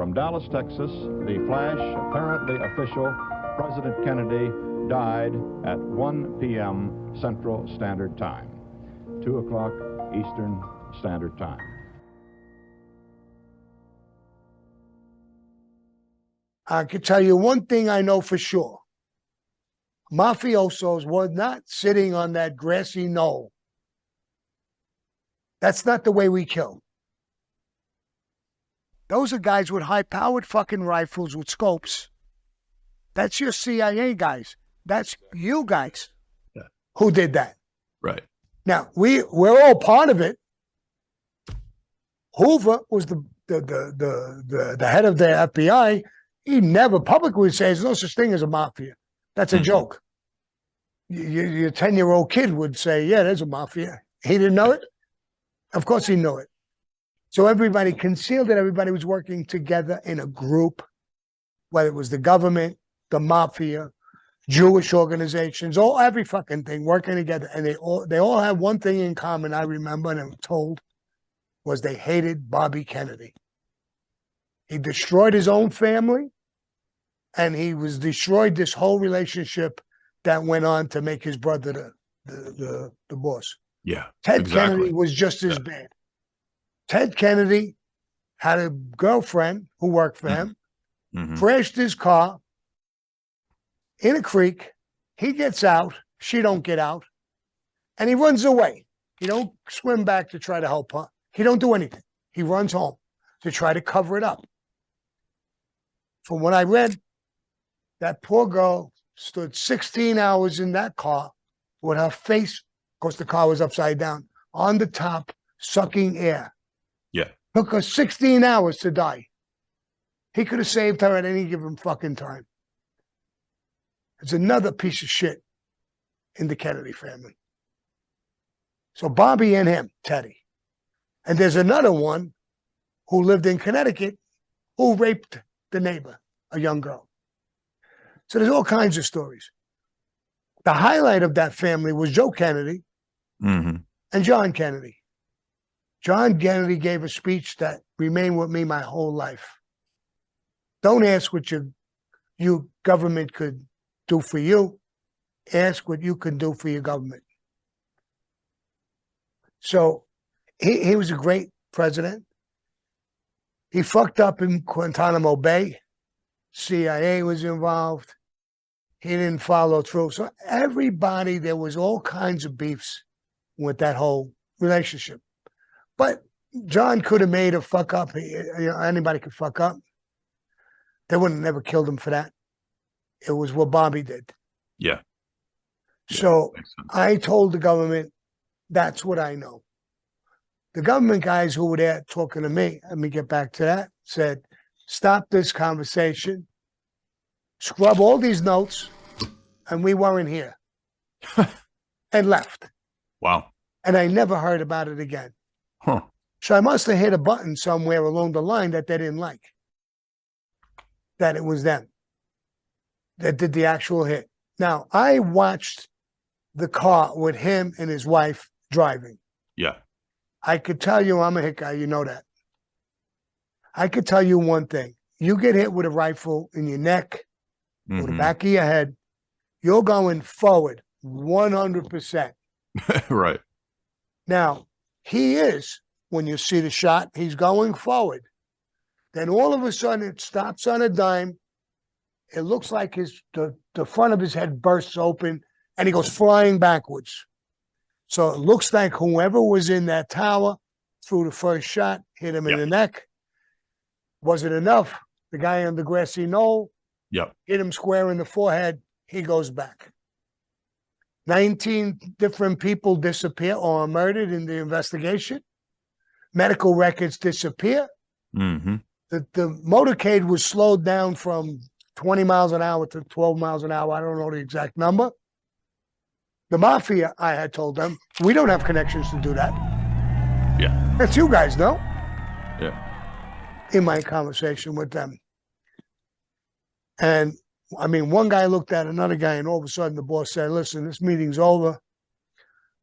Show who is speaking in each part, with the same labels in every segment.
Speaker 1: From Dallas, Texas, the flash, apparently official, President Kennedy died at 1 p.m. Central Standard Time, 2 o'clock Eastern Standard Time.
Speaker 2: I can tell you one thing I know for sure. Mafiosos were not sitting on that grassy knoll. That's not the way we kill. Those are guys with high-powered fucking rifles with scopes. That's your CIA guys. That's you guys who did that.
Speaker 3: Right.
Speaker 2: Now, we're all part of it. Hoover was the head of the FBI. He never publicly would say there's no such thing as a mafia. That's a joke. Your 10-year-old kid would say, yeah, there's a mafia. He didn't know it? Of course he knew it. So everybody concealed it. Everybody was working together in a group, whether it was the government, the mafia, Jewish organizations, every fucking thing working together. And they all had one thing in common, I remember, and I'm told, was they hated Bobby Kennedy. He destroyed his own family, and he was destroyed this whole relationship that went on to make his brother the boss.
Speaker 3: Yeah.
Speaker 2: Ted Kennedy was just as bad. Ted Kennedy had a girlfriend who worked for him, crashed his car in a creek. He gets out. She don't get out. And he runs away. He don't swim back to try to help her. He don't do anything. He runs home to try to cover it up. From what I read, that poor girl stood 16 hours in that car with her face, of course the car was upside down, on the top, sucking air.
Speaker 3: Yeah.
Speaker 2: Took her 16 hours to die. He could have saved her at any given fucking time. There's another piece of shit in the Kennedy family. So Bobby and him, Teddy. And there's another one who lived in Connecticut who raped the neighbor, a young girl. So there's all kinds of stories. The highlight of that family was Joe Kennedy and John Kennedy. John Kennedy gave a speech that remained with me my whole life. Don't ask what your government could do for you. Ask what you can do for your government. So he was a great president. He fucked up in Guantanamo Bay. CIA was involved. He didn't follow through. So everybody, there was all kinds of beefs with that whole relationship. But John could have made a fuck up. Anybody could fuck up. They would have never killed him for that. It was what Bobby did.
Speaker 3: Yeah.
Speaker 2: So I told the government, that's what I know. The government guys who were there talking to me, let me get back to that, said, stop this conversation, scrub all these notes, and we weren't here. And left.
Speaker 3: Wow.
Speaker 2: And I never heard about it again.
Speaker 3: Huh.
Speaker 2: So I must have hit a button somewhere along the line that they didn't like. That it was them that did the actual hit. Now, I watched the car with him and his wife driving.
Speaker 3: Yeah.
Speaker 2: I could tell you I'm a hit guy. You know that. I could tell you one thing. You get hit with a rifle in your neck or the back of your head, you're going forward 100%.
Speaker 3: Right.
Speaker 2: Now, he is, when you see the shot, he's going forward. Then all of a sudden it stops on a dime. It looks like the front of his head bursts open and he goes flying backwards. So it looks like whoever was in that tower threw the first shot, hit him in the neck. Wasn't enough. The guy on the grassy knoll hit him square in the forehead. He goes back. 19 different people disappear or are murdered in the investigation. Medical records disappear. The motorcade was slowed down from 20 miles an hour to 12 miles an hour. I don't know the exact number. The Mafia, I had told them, we don't have connections to do that.
Speaker 3: Yeah.
Speaker 2: That's you guys, no?
Speaker 3: Yeah.
Speaker 2: In my conversation with them. And, I mean, one guy looked at another guy, and all of a sudden the boss said, listen, this meeting's over.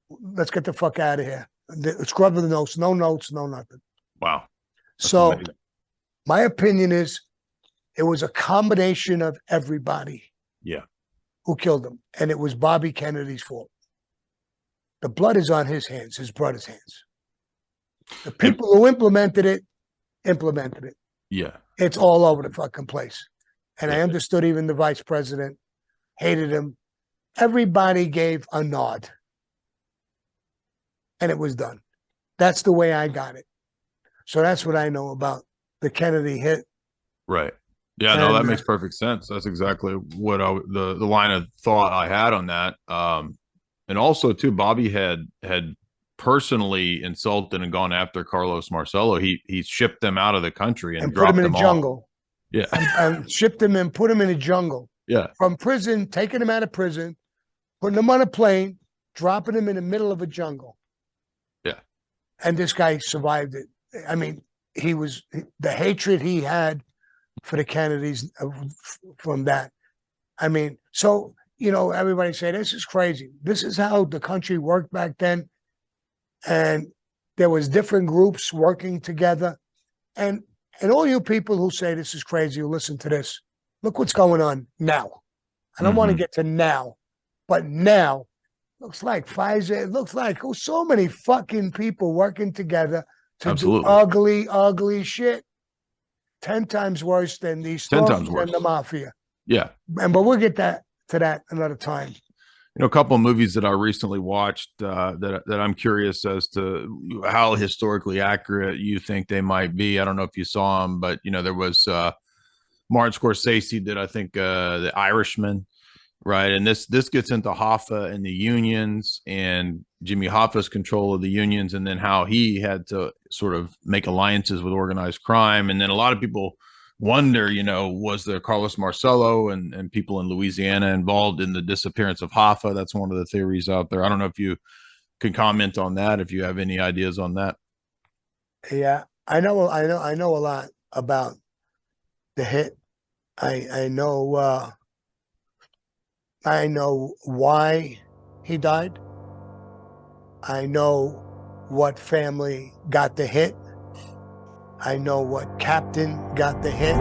Speaker 2: Let's get the fuck out of here. Scrub the notes, no notes, no nothing.
Speaker 3: Wow. That's
Speaker 2: so
Speaker 3: amazing.
Speaker 2: My opinion is it was a combination of everybody
Speaker 3: Yeah.
Speaker 2: who killed him, and it was Bobby Kennedy's fault. The blood is on his hands, his brother's hands. The people who implemented it.
Speaker 3: Yeah.
Speaker 2: It's all over the fucking place. And I
Speaker 3: Yeah.
Speaker 2: understood even the vice president hated him. Everybody gave a nod. And it was done. That's the way I got it. So that's what I know about the Kennedy hit.
Speaker 3: Right. Yeah, no, that
Speaker 2: And,
Speaker 3: makes perfect sense. That's exactly what the line of thought I had on that. And also too, Bobby had personally insulted and gone after Carlos Marcello. He shipped them out of the country and
Speaker 2: put
Speaker 3: dropped
Speaker 2: him in
Speaker 3: them
Speaker 2: a
Speaker 3: off.
Speaker 2: jungle.
Speaker 3: Yeah.
Speaker 2: And shipped him and put him in a jungle.
Speaker 3: Yeah.
Speaker 2: From prison, taking him out of prison, putting him on a plane, dropping him in the middle of a jungle.
Speaker 3: Yeah.
Speaker 2: And this guy survived it. I mean, he was the hatred he had for the Kennedys from that. I mean, so, you know, everybody say, this is crazy. This is how the country worked back then. And there was different groups working together. And all you people who say this is crazy, who listen to this, look what's going on now. I don't want to get to now, but now looks like Pfizer. It looks like so many fucking people working together to do ugly, ugly shit. 10 times worse than these stories and the Mafia.
Speaker 3: Yeah.
Speaker 2: But we'll get to that another time.
Speaker 3: You know, a couple of movies that I recently watched that I'm curious as to how historically accurate you think they might be. I don't know if you saw them, but you know, there was Martin Scorsese did, I think, The Irishman, right? And this gets into Hoffa and the unions and Jimmy Hoffa's control of the unions, and then how he had to sort of make alliances with organized crime. And then a lot of people wonder, you know, was there Carlos Marcello and people in Louisiana involved in the disappearance of Hoffa? That's one of the theories out there. I don't know if you can comment on that, if you have any ideas on that.
Speaker 2: Yeah, I know a lot about the hit. I know why he died. I know what family got the hit. I know what captain got the hit.